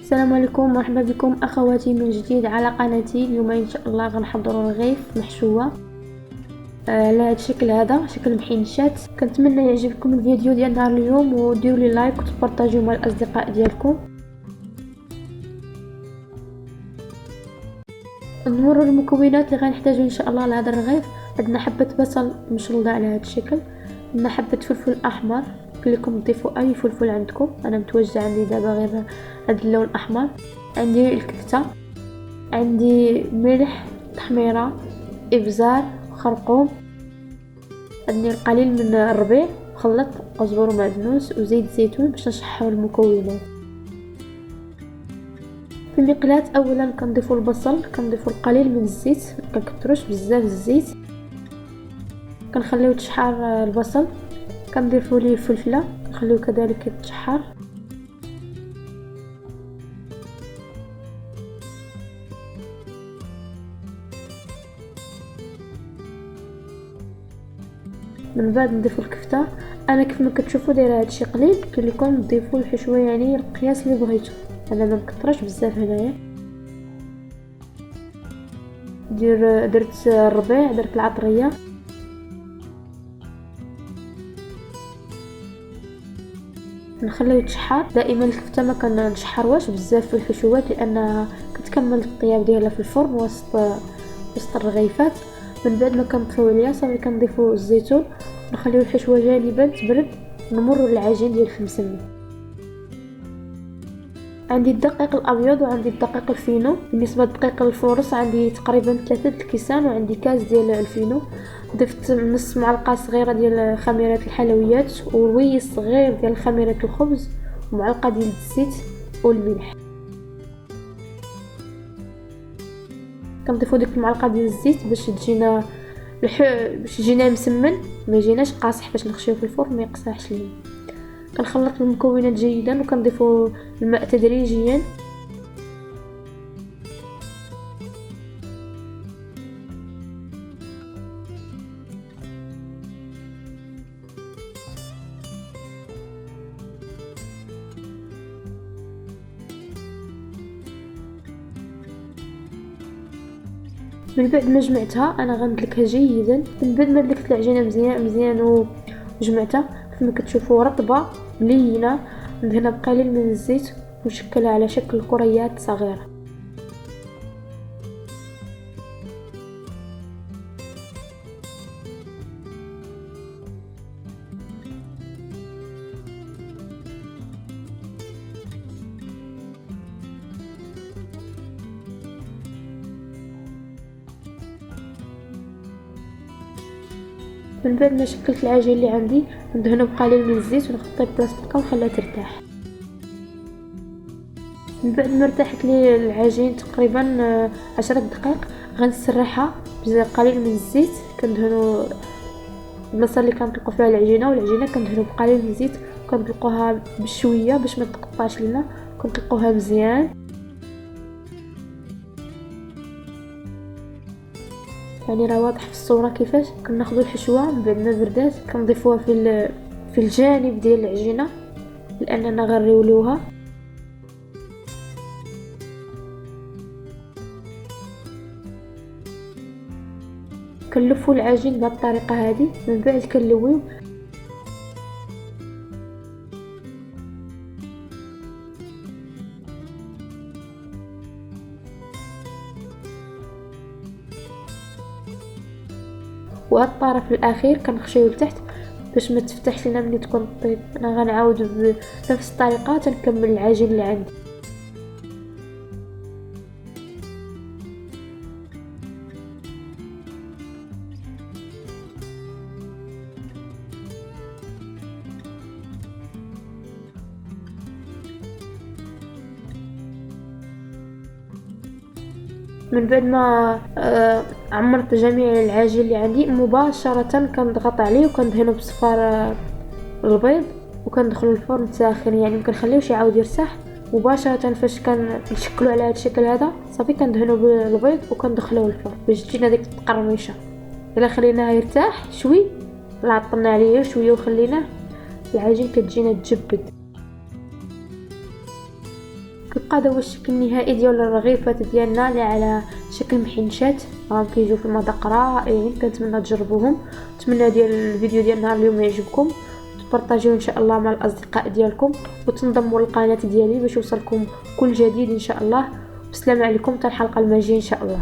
السلام عليكم، مرحبا بكم اخواتي من جديد على قناتي. اليوم ان شاء الله غنحضروا رغيف محشوه على هذا الشكل، هذا شكل محنشات. كنتمنى يعجبكم الفيديو ديال نهار اليوم، وديروا لي لايك وتبارطاجيو مع الاصدقاء ديالكم. نمروا المكونات اللي غنحتاجو ان شاء الله لهذا الرغيف. عندنا حبه بصل مشلوضه على هذا الشكل، عندنا حبه فلفل احمر، لكم تضيفوا اي فلفل عندكم، انا متوجه عندي دابا غير هذا اللون الاحمر. عندي الكفته، عندي ملح، تحميره، ابزار، خرقوم، عندي القليل من الربيع مخلط، قزبر ومعدنوس وزيت زيتون باش نشحوا المكونات. في المقلاة اولا كنضيفوا البصل، كنضيفوا القليل من الزيت، ما كنكثروش بزاف الزيت، كنخليو تشحر البصل، كنضيفوا ليه الفلفله، نخليوه كذلك يتشحر. من بعد نضيفوا الكفته. انا كيف ما كتشوفوا دايره هادشي قليل، كاين لكم تضيفوا الحشوه يعني القياس اللي بغيتو، انا ما مكثرش بزاف هنايا. درت الربيع، درت العطريه، نخليه يتشحر. دائما الكفته ما كنشحروهاش بزاف في الحشوات لانها كتكمل الطياب ديالها في الفرن وسط الرغيفات. من بعد ما كنطفيو عليها صافي كنضيفوا الزيتون، نخليو الحشوه جانبا تبرد، نمروا للعجين ديال المسمن. عندي الدقيق الابيض وعندي الدقيق الفينو. بالنسبه للدقيق الفورس عندي تقريبا 3 الكيسان، وعندي كاس ديال الفينو. ضفت نص معلقه صغيره ديال خميره الحلويات ورويس صغير ديال خميره الخبز ومعلقه ديال الزيت والملح. كنضيفوا ديك المعلقه ديال الزيت باش يجينا مسمن، ما يجيناش قاصح باش نخشيوه في الفرن ما يقصحش لينا. كنخلط المكونات جيدا وكنضيفوا الماء تدريجيا. من بعد ما جمعتها انا غندلكها جيدا. من بعد ما دلكت العجينه مزيان وجمعتها كما كتشوفوا رطبه لينه، ندهنها بقليل من الزيت ونشكلها على شكل كريات صغيره. من بعد ما شكلت العجين اللي عندي ندهنه بقليل من الزيت ونغطيه بلاستيكه ونخليها ترتاح. من بعد ما ارتاحت لي العجين تقريبا 10 دقائق غنسرحها بقليل من الزيت. كندهنوا البلاصه اللي كنطلقوا فيها العجينه، والعجينه كندهنوا بقليل من الزيت، كنطلقوها بشويه باش ما تقطعش لنا، كنطلقوها مزيان. يعني راه واضح في الصوره كيفاش كناخذوا الحشوه. من بعد ما بردات كنضيفوها في الجانب ديال العجينه لاننا غنريولوها. كنلفوا العجين بهذه الطريقه هذه. من بعد كنلويو وهاد الطرف الاخير كنخشيو لتحت باش ما تفتحش لنا ملي تكون طيب. انا غنعاود بنفس الطريقه تنكمل العجين اللي عندي. من بعد ما عمرت جميع العجين اللي عندي مباشره كنضغط عليه وكندهنه بصفار البيض وكندخلو الفرن ساخن، يعني ما كنخليوش يعاود يرتاح. مباشره فاش كنشكلو على هذا الشكل هذا صافي كندهنو بالبيض وكندخلوه الفرن باش تجينا ديك التقرميشه. الا خليناه يرتاح شوي، لا عطلنا عليه شويه وخليناه، العجين كتجينا تجبد. كيبقى هذا هو الشكل النهائي ديال الرغيفات ديالنا اللي على شكل محنشات، راهم كيجيو في المذاق رائعين. كنتمنى تجربوهم. نتمنى ديال الفيديو ديال نهار اليوم يعجبكم، تبارطاجيو ان شاء الله مع الاصدقاء ديالكم، وتنضموا للقناه ديالي باش يوصلكم كل جديد ان شاء الله. والسلام عليكم حتى الحلقه الماجيه ان شاء الله.